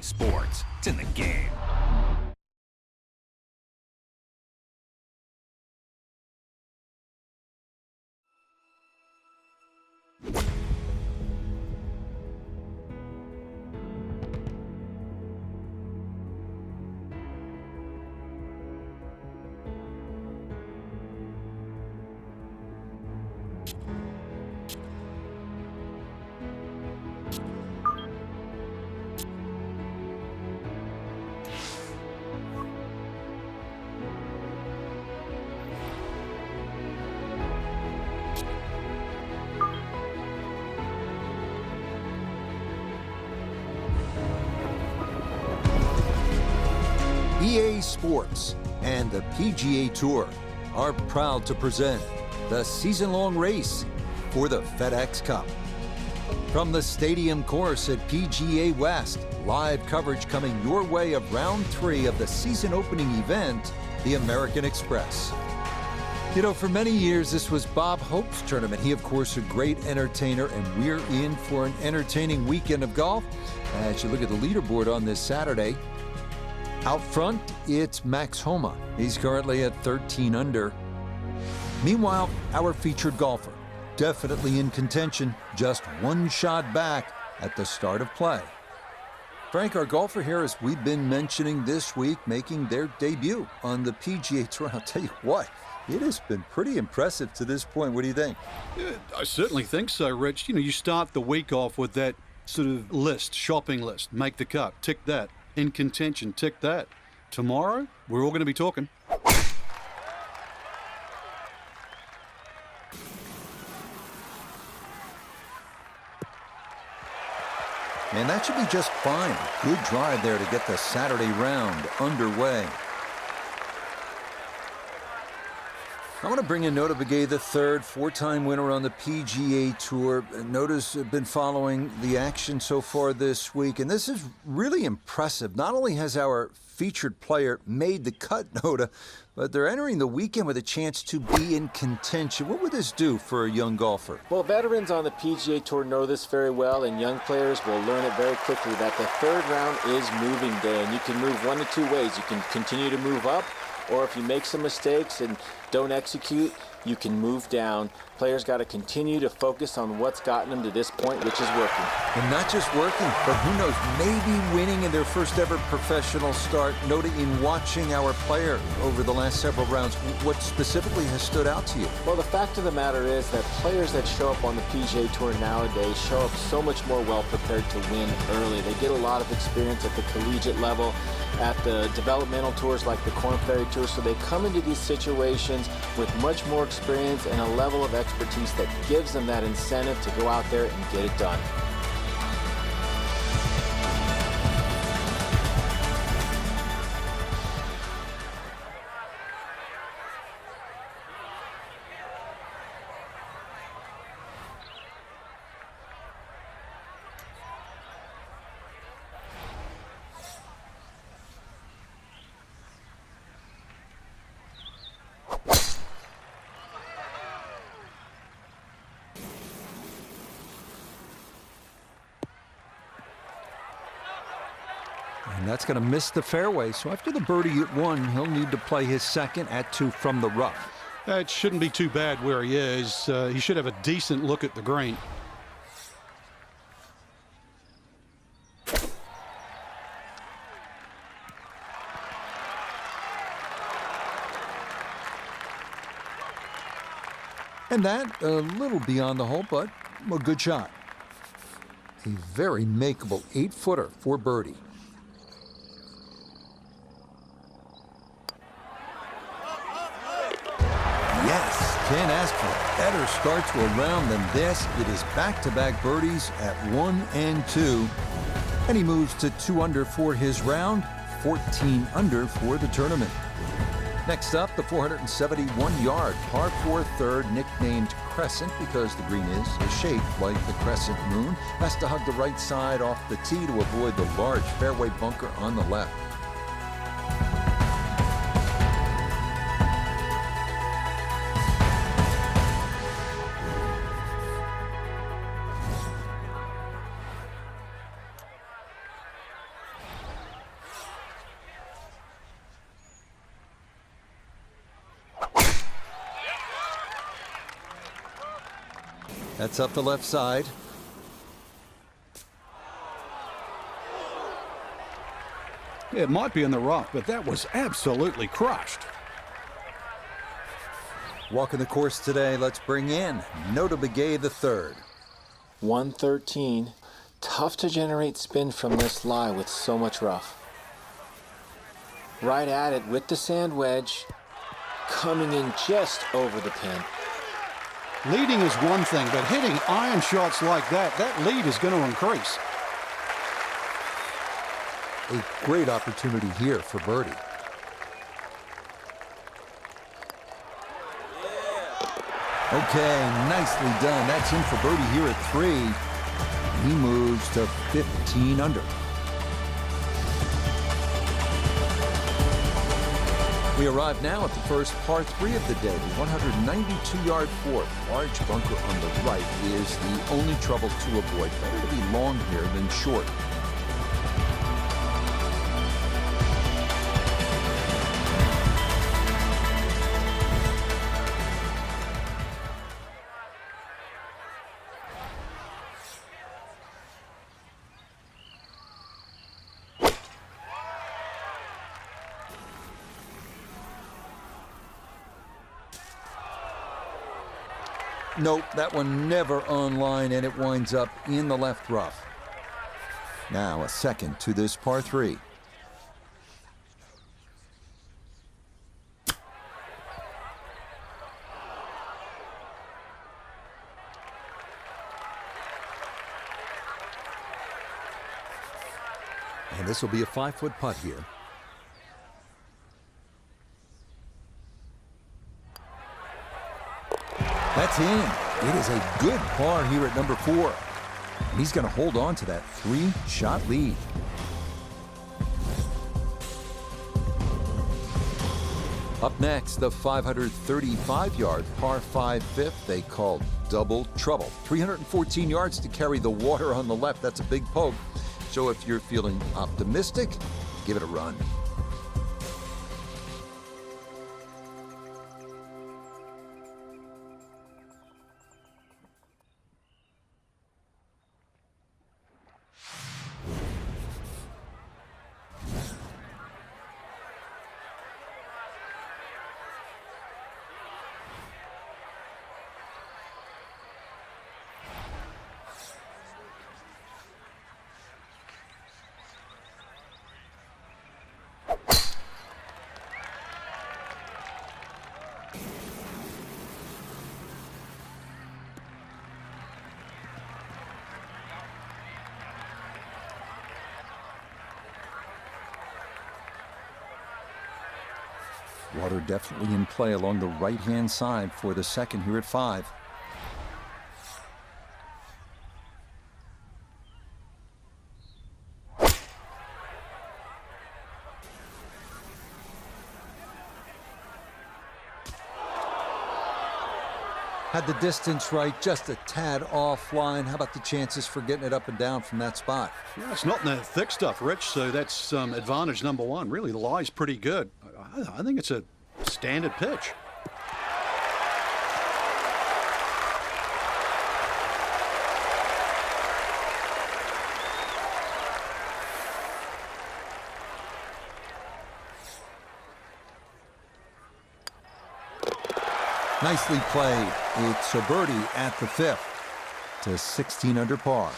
sports. It's in the game. EA Sports and the PGA Tour are proud to present the season-long race for the FedEx Cup. From the stadium course at PGA West, live coverage coming your way of round 3 of the season opening event, the American Express. You know, for many years, this was Bob Hope's tournament. He, of course, a great entertainer, and we're in for an entertaining weekend of golf. As you look at the leaderboard on this Saturday, out front, it's Max Homa. He's currently at 13 under. Meanwhile, our featured golfer, definitely in contention, just one shot back at the start of play. Frank, our golfer here, as we've been mentioning this week, making their debut on the PGA Tour. I'll tell you what, it has been pretty impressive to this point. What do you think? Yeah, I certainly think so, Rich. You know, you start the week off with that sort of list, shopping list. Make the cut, tick that. In contention, tick that. Tomorrow, we're all going to be talking. And that should be just fine. Good drive there to get the Saturday round underway. I want to bring in Nota Begay the third, 4-time winner on the PGA Tour. Nota's been following the action so far this week, and this is really impressive. Not only has our featured player made the cut, Nota, but they're entering the weekend with a chance to be in contention. What would this do for a young golfer? Well, veterans on the PGA Tour know this very well, and young players will learn it very quickly that the third round is moving day, and you can move one of two ways. You can continue to move up, or if you make some mistakes and don't execute, you can move down. Players got to continue to focus on what's gotten them to this point, which is working. And not just working, but who knows, maybe winning in their first ever professional start. Noting in watching our player over the last several rounds, what specifically has stood out to you? Well, the fact of the matter is that players that show up on the PGA Tour nowadays show up so much more well prepared to win early. They get a lot of experience at the collegiate level, at the developmental tours like the Korn Ferry Tour, so they come into these situations with much more experience and a level of expertise that gives them that incentive to go out there and get it done. And that's going to miss the fairway. So after the birdie at 1, he'll need to play his second at 2 from the rough. It shouldn't be too bad where he is. He should have a decent look at the green. And that a little beyond the hole, but a good shot. A very makeable 8-footer for birdie. Yes, can't ask for a better start to a round than this. It is back-to-back birdies at 1 and 2. And he moves to 2 under for his round, 14 under for the tournament. Next up, the 471-yard par 4 third, nicknamed Crescent because the green is shaped like the crescent moon. Has to hug the right side off the tee to avoid the large fairway bunker on the left. That's up the left side. It might be in the rough, but that was absolutely crushed. Walking the course today, let's bring in Nota Begay the third. 113. Tough to generate spin from this lie with so much rough. Right at it with the sand wedge, coming in just over the pin. Leading is one thing, but hitting iron shots like that lead is going to increase. A great opportunity here for birdie. Okay, nicely done. That's in for birdie here at 3. He moves to 15 under. We arrive now at the first par 3 of the day, the 192-yard fourth. Large bunker on the right is the only trouble to avoid. Better to be long here than short. Nope, that one never online, and it winds up in the left rough. Now a second to this par 3. And this will be a 5-foot putt here. That's in. It is a good par here at number 4. And he's going to hold on to that 3-shot lead. Up next, the 535-yard par 5 fifth they call double trouble. 314 yards to carry the water on the left. That's a big poke. So if you're feeling optimistic, give it a run. Water definitely in play along the right-hand side for the second here at 5. Had the distance right, just a tad offline. How about the chances for getting it up and down from that spot? Yeah, it's not in the thick stuff, Rich, so that's advantage number 1. Really, the lie's pretty good. I think it's a standard pitch. Nicely played. It's a birdie at the 5th to 16 under par.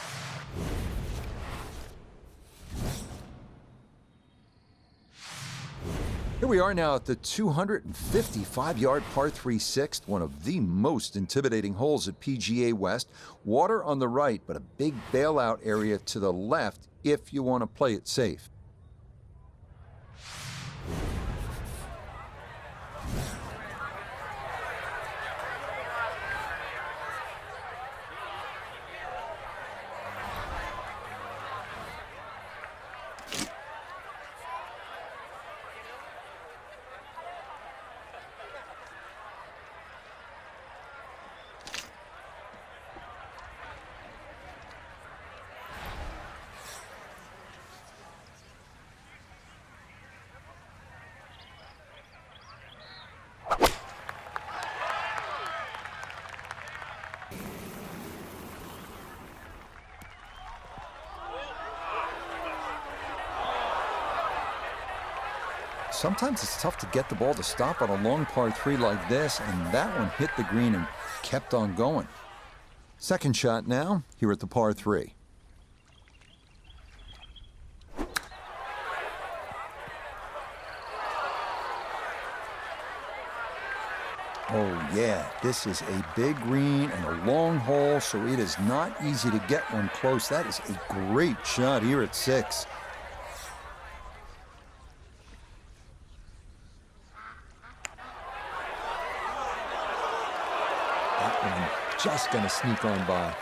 Here we are now at the 255-yard par 3 sixth, one of the most intimidating holes at PGA West. Water on the right, but a big bailout area to the left if you want to play it safe. sometimes it's tough to get the ball to stop on a long par 3 like this, and that one hit the green and kept on going. Second shot now, here at the par 3. Oh yeah, this is a big green and a long hole, so it is not easy to get one close. That is a great shot here at 6. That one just gonna sneak on by.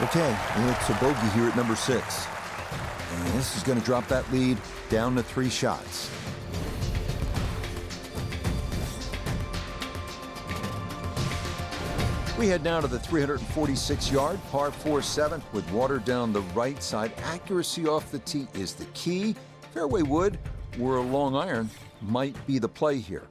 Okay, it's a bogey here at number 6. And this is going to drop that lead down to 3 shots. We head now to the 346-yard par 4 7th with water down the right side. Accuracy off the tee is the key. Fairway wood or a long iron might be the play here.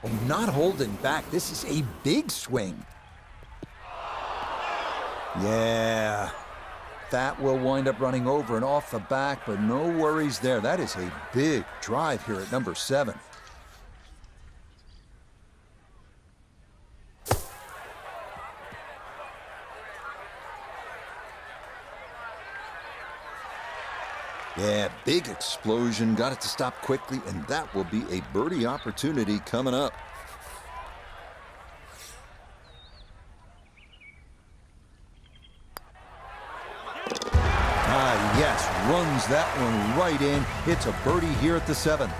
Oh, not holding back. This is a big swing. Yeah, that will wind up running over and off the back, but no worries there. That is a big drive here at number 7. Yeah, big explosion, got it to stop quickly, and that will be a birdie opportunity coming up. Ah, yes, runs that one right in. It's a birdie here at the 7th.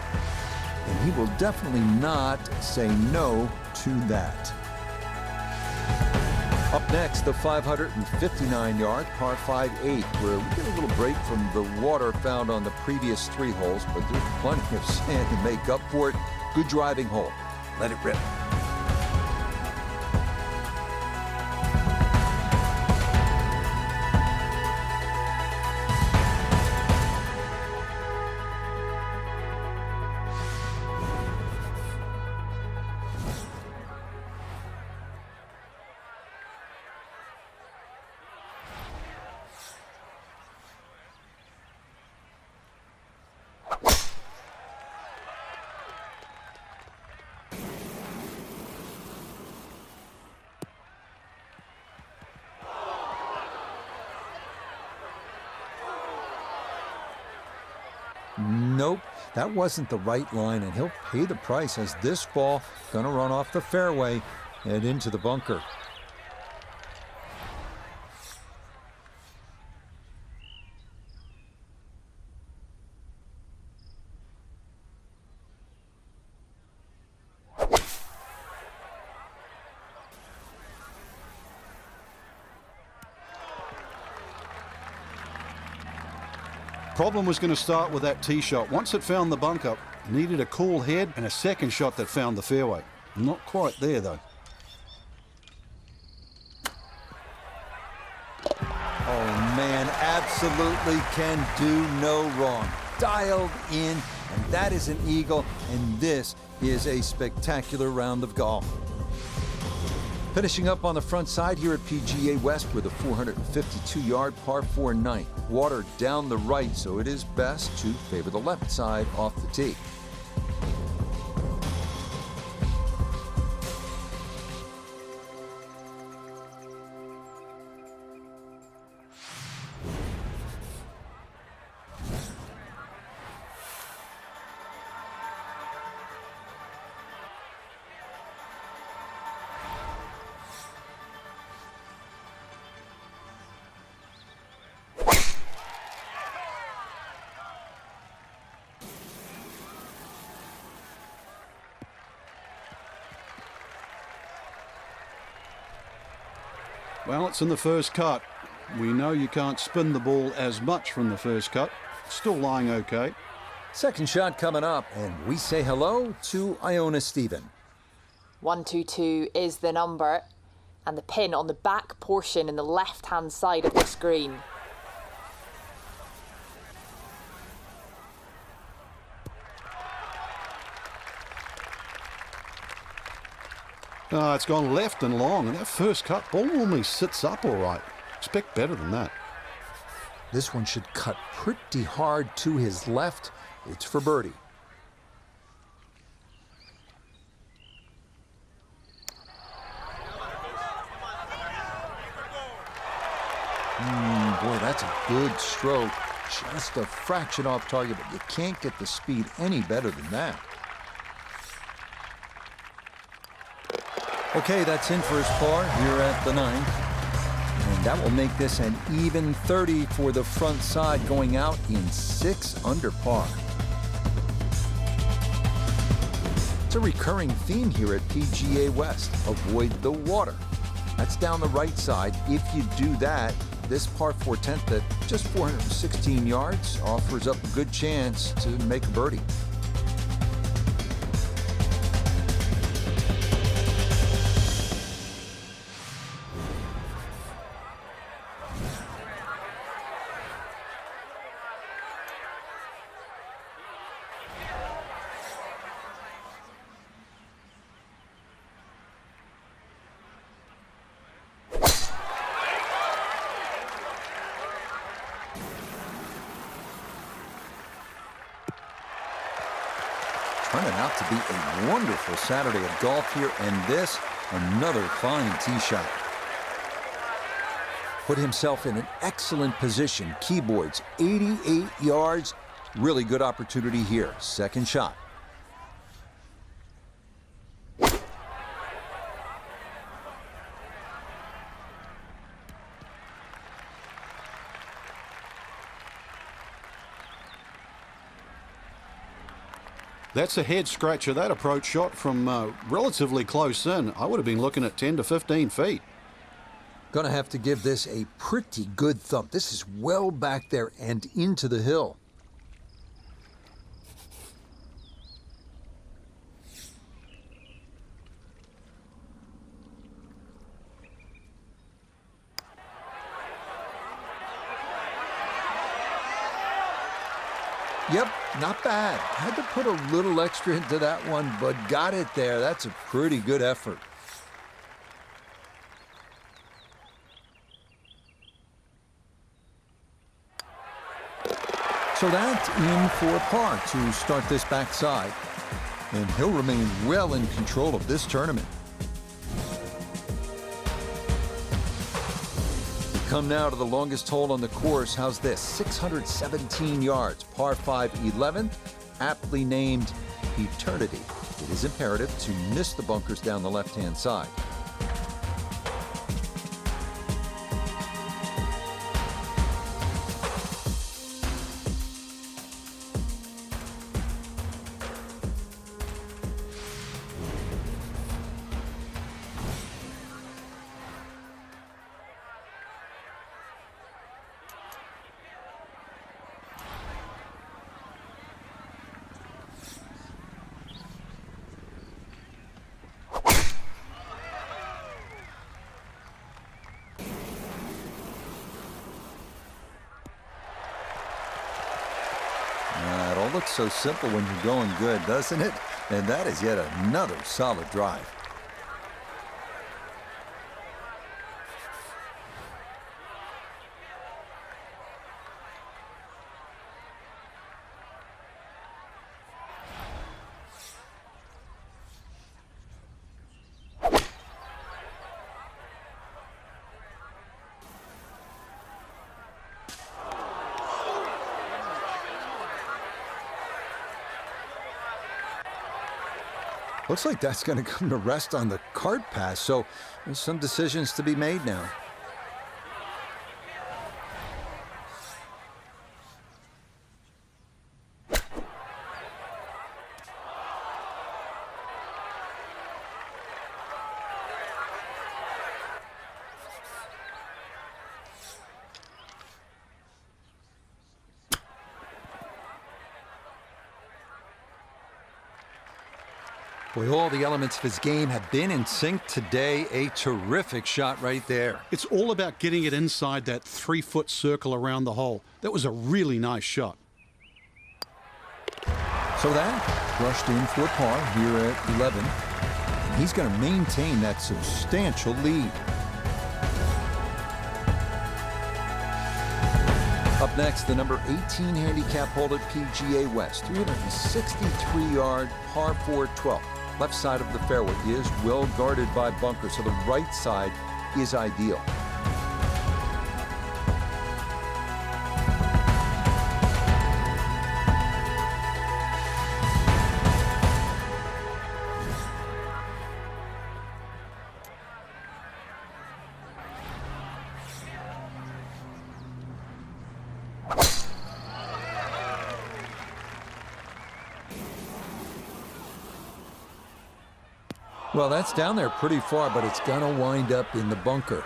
And he will definitely not say no to that. Up next, the 559-yard par 5-8, where we get a little break from the water found on the previous 3 holes, but there's plenty of sand to make up for it. Good driving hole. Let it rip. Nope, that wasn't the right line, and he'll pay the price as this ball gonna run off the fairway and into the bunker. Problem was going to start with that tee shot. Once it found the bunker, needed a cool head and a second shot that found the fairway. Not quite there, though. Oh, man, absolutely can do no wrong. Dialed in, and that is an eagle, and this is a spectacular round of golf. Finishing up on the front side here at PGA West with a 452-yard par 4 9th. Water down the right, so it is best to favor the left side off the tee. Well, it's in the first cut. We know you can't spin the ball as much from the first cut. Still lying okay. Second shot coming up, and we say hello to Iona Stephen. 122 is the number, and the pin on the back portion in the left-hand side of this green. It's gone left and long, and that first cut ball normally sits up all right. Expect better than that. This one should cut pretty hard to his left. It's for birdie. Boy, that's a good stroke. Just a fraction off target, but you can't get the speed any better than that. Okay, that's in for his par here at the 9th. And that will make this an even 30 for the front side, going out in 6 under par. It's a recurring theme here at PGA West. Avoid the water. That's down the right side. If you do that, this par 4 10th at just 416 yards offers up a good chance to make a birdie. Turning out to be a wonderful Saturday of golf here, and this, another fine tee shot. Put himself in an excellent position. Keyboards, 88 yards. Really good opportunity here. Second shot. That's a head scratcher, that approach shot from relatively close in. I would have been looking at 10 to 15 feet. Gonna have to give this a pretty good thump. This is well back there and into the hill. Yep, not bad. Had to put a little extra into that one, but got it there. That's a pretty good effort. So that's in for par to start this backside. And he'll remain well in control of this tournament. Come now to the longest hole on the course. How's this? 617 yards, par 5 11th, aptly named Eternity. It is imperative to miss the bunkers down the left-hand side. It all looks so simple when you're going good, doesn't it? And that is yet another solid drive. Looks like that's going to come to rest on the cart pass, so there's some decisions to be made now. Boy, all the elements of his game have been in sync today. A terrific shot right there. It's all about getting it inside that 3-foot circle around the hole. That was a really nice shot. So that brushed in for par here at 11. And he's going to maintain that substantial lead. Up next, the number 18 handicap hole at PGA West. 363-yard par 4 12. Left side of the fairway is well guarded by bunkers, so the right side is ideal. Well, that's down there pretty far, but it's going to wind up in the bunker.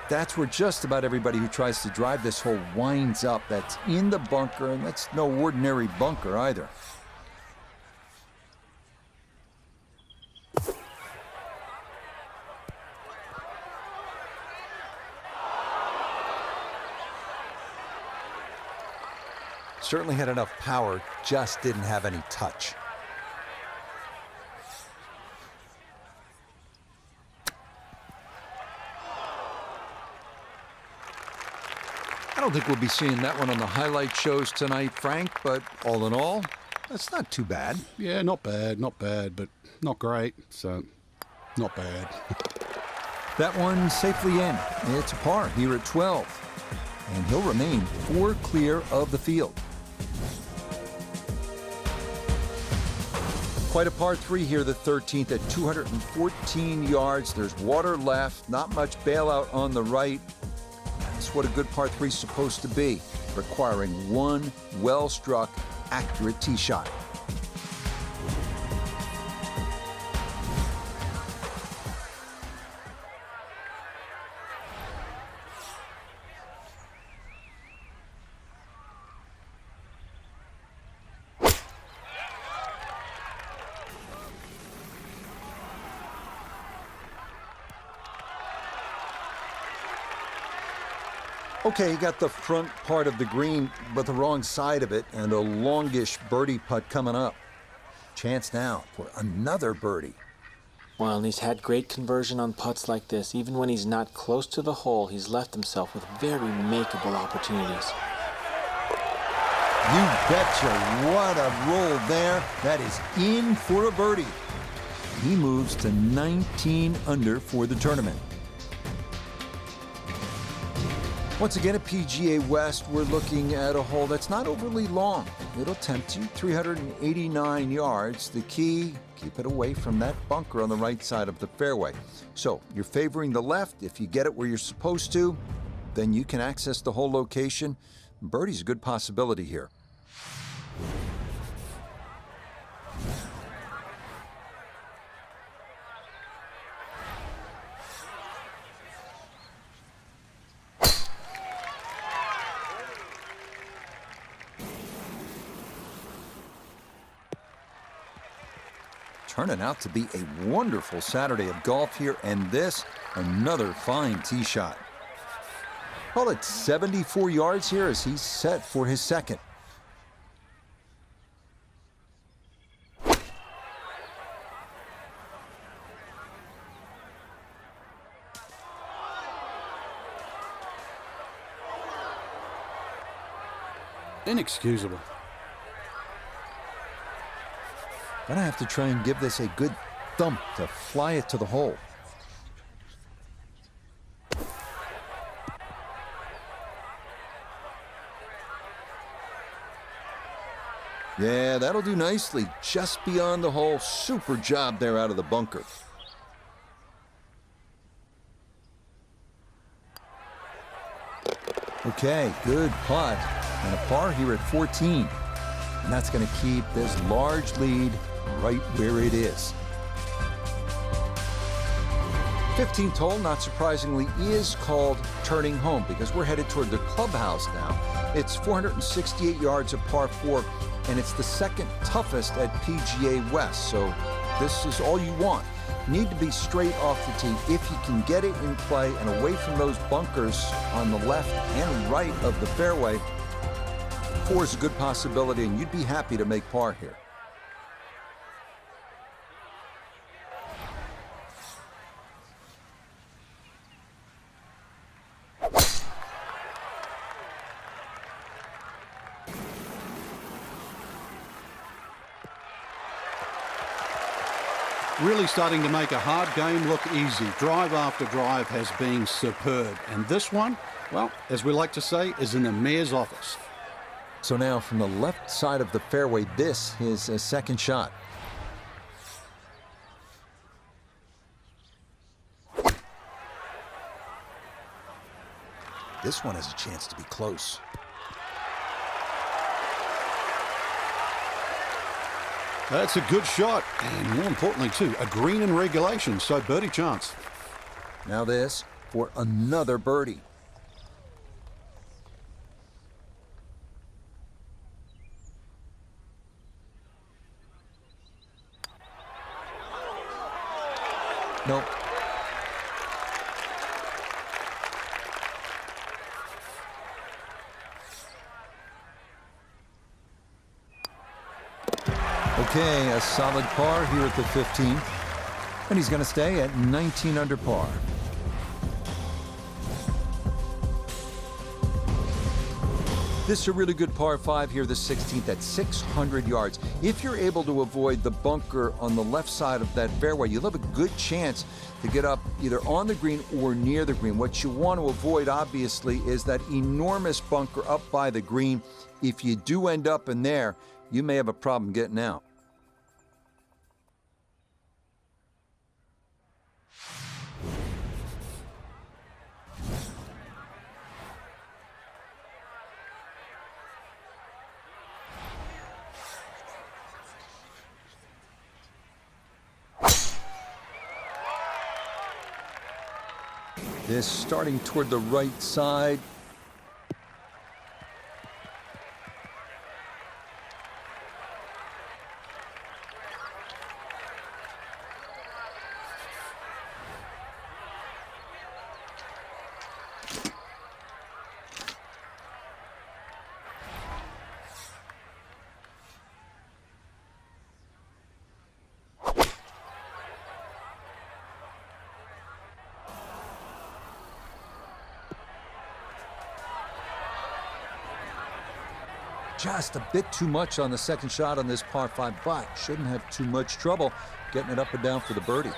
That's where just about everybody who tries to drive this hole winds up. That's in the bunker, and that's no ordinary bunker either. Certainly had enough power, just didn't have any touch. I don't think we'll be seeing that one on the highlight shows tonight, Frank, but all in all, that's not too bad. Yeah, not bad, but not great, so not bad. That one safely in. It's a par here at 12, and he'll remain 4 clear of the field. Quite a par 3 here, the 13th at 214 yards. There's water left, not much bailout on the right. That's what a good par 3 is supposed to be, requiring one well-struck, accurate tee shot. Okay, he got the front part of the green, but the wrong side of it, and a longish birdie putt coming up. Chance now for another birdie. Well, and he's had great conversion on putts like this. Even when he's not close to the hole, he's left himself with very makeable opportunities. You betcha, what a roll there. That is in for a birdie. He moves to 19 under for the tournament. Once again at PGA West, we're looking at a hole that's not overly long. It'll tempt you, 389 yards. The key, keep it away from that bunker on the right side of the fairway. So you're favoring the left. If you get it where you're supposed to, then you can access the hole location. Birdie's a good possibility here. Turning out to be a wonderful Saturday of golf here, and this, another fine tee shot. Well, it's 74 yards here as he's set for his second. Inexcusable. Gonna have to try and give this a good thump to fly it to the hole. Yeah, that'll do nicely. Just beyond the hole. Super job there out of the bunker. Okay, good putt. And a par here at 14. And that's going to keep this large lead right where it is. 15th hole, not surprisingly, is called Turning Home because we're headed toward the clubhouse now. It's 468 yards of par 4, and it's the second toughest at PGA West, so this is all you want. You need to be straight off the tee. If you can get it in play and away from those bunkers on the left and right of the fairway, 4 is a good possibility, and you'd be happy to make par here. Really starting to make a hard game look easy. Drive after drive has been superb. And this one, well, as we like to say, is in the mayor's office. So now from the left side of the fairway, this is a second shot. This one has a chance to be close. That's a good shot, and more importantly too, a green in regulation, so birdie chance. Now this for another birdie. Nope. Okay, a solid par here at the 15th, and he's going to stay at 19 under par. This is a really good par 5 here, the 16th, at 600 yards. If you're able to avoid the bunker on the left side of that fairway, you'll have a good chance to get up either on the green or near the green. What you want to avoid, obviously, is that enormous bunker up by the green. If you do end up in there, you may have a problem getting out. This starting toward the right side. Just a bit too much on the second shot on this par 5, but shouldn't have too much trouble getting it up and down for the birdie.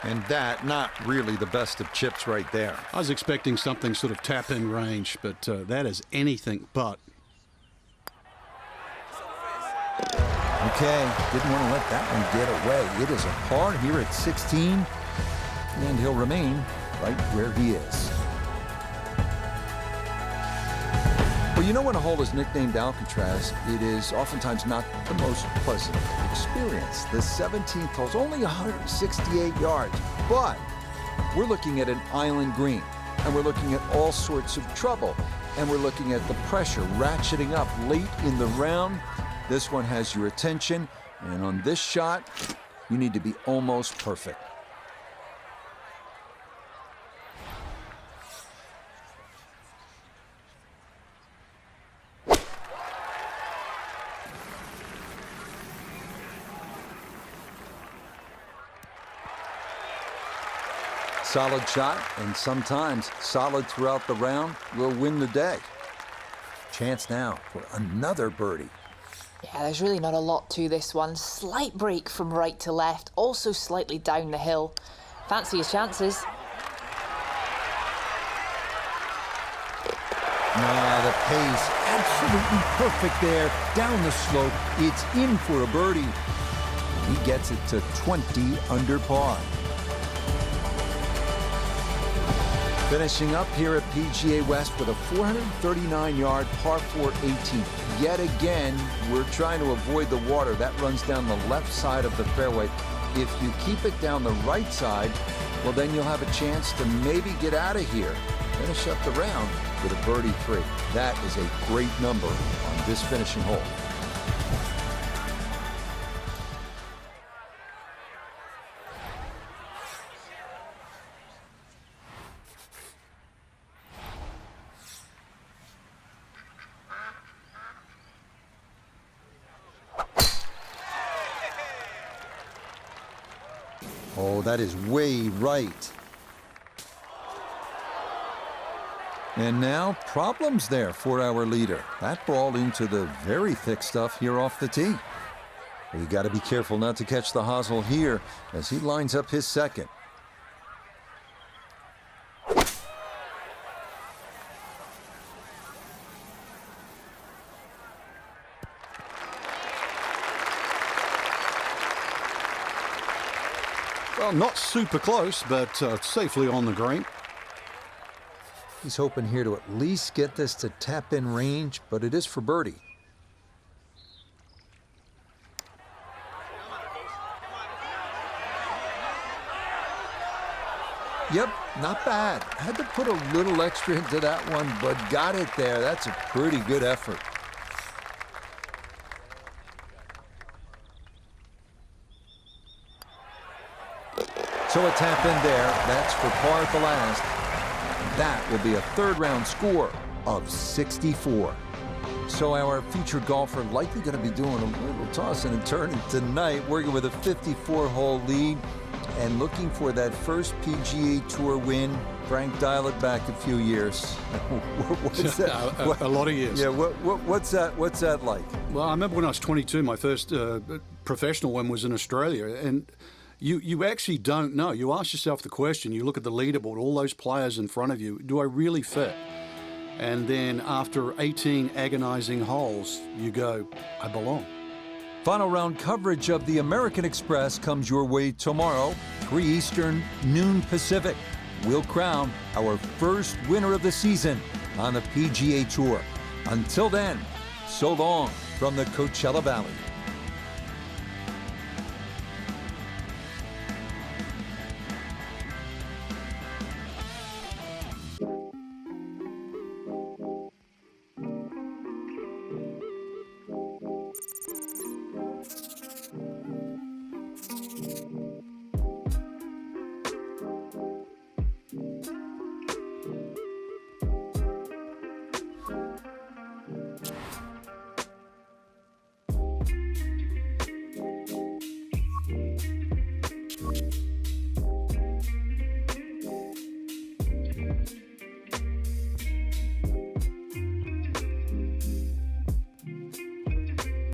And that, not really the best of chips right there. I was expecting something sort of tap-in range, but that is anything but. Okay, didn't want to let that one get away. It is a par here at 16, and he'll remain right where he is. Well, you know, when a hole is nicknamed Alcatraz, it is oftentimes not the most pleasant experience. The 17th hole's only 168 yards, but we're looking at an island green, and we're looking at all sorts of trouble, and we're looking at the pressure ratcheting up late in the round. This one has your attention, and on this shot, you need to be almost perfect. Solid shot, and sometimes solid throughout the round, will win the day. Chance now for another birdie. Yeah, there's really not a lot to this one. Slight break from right to left, also slightly down the hill. Fancy his chances. Now the pace, absolutely perfect there. Down the slope, it's in for a birdie. He gets it to 20 under par. Finishing up here at PGA West with a 439-yard par 4 18. Yet again, we're trying to avoid the water. That runs down the left side of the fairway. If you keep it down the right side, well, then you'll have a chance to maybe get out of here. Finish up the round with a birdie 3. That is a great number on this finishing hole. Oh, that is way right. And now, problems there for our leader. That ball into the very thick stuff here off the tee. You got to be careful not to catch the hosel here as he lines up his second. Well, not super close, but safely on the green. He's hoping here to at least get this to tap-in range, but it is for birdie. Yep, not bad. Had to put a little extra into that one, but got it there. That's a pretty good effort. So a tap in there. That's for par at the last. That will be a third-round score of 64. So our featured golfer likely going to be doing a little tossing and turning tonight, working with a 54-hole lead and looking for that first PGA Tour win. Frank, dial it back a few years. What's that? A lot of years. Yeah, what's that like? Well, I remember when I was 22, my first professional one was in Australia, and you actually don't know. You ask yourself the question, you look at the leaderboard, all those players in front of you, do I really fit? And then after 18 agonizing holes, you go, I belong. Final round coverage of the American Express comes your way tomorrow, 3 Eastern, noon Pacific. We'll crown our first winner of the season on the PGA Tour. Until then, so long from the Coachella Valley.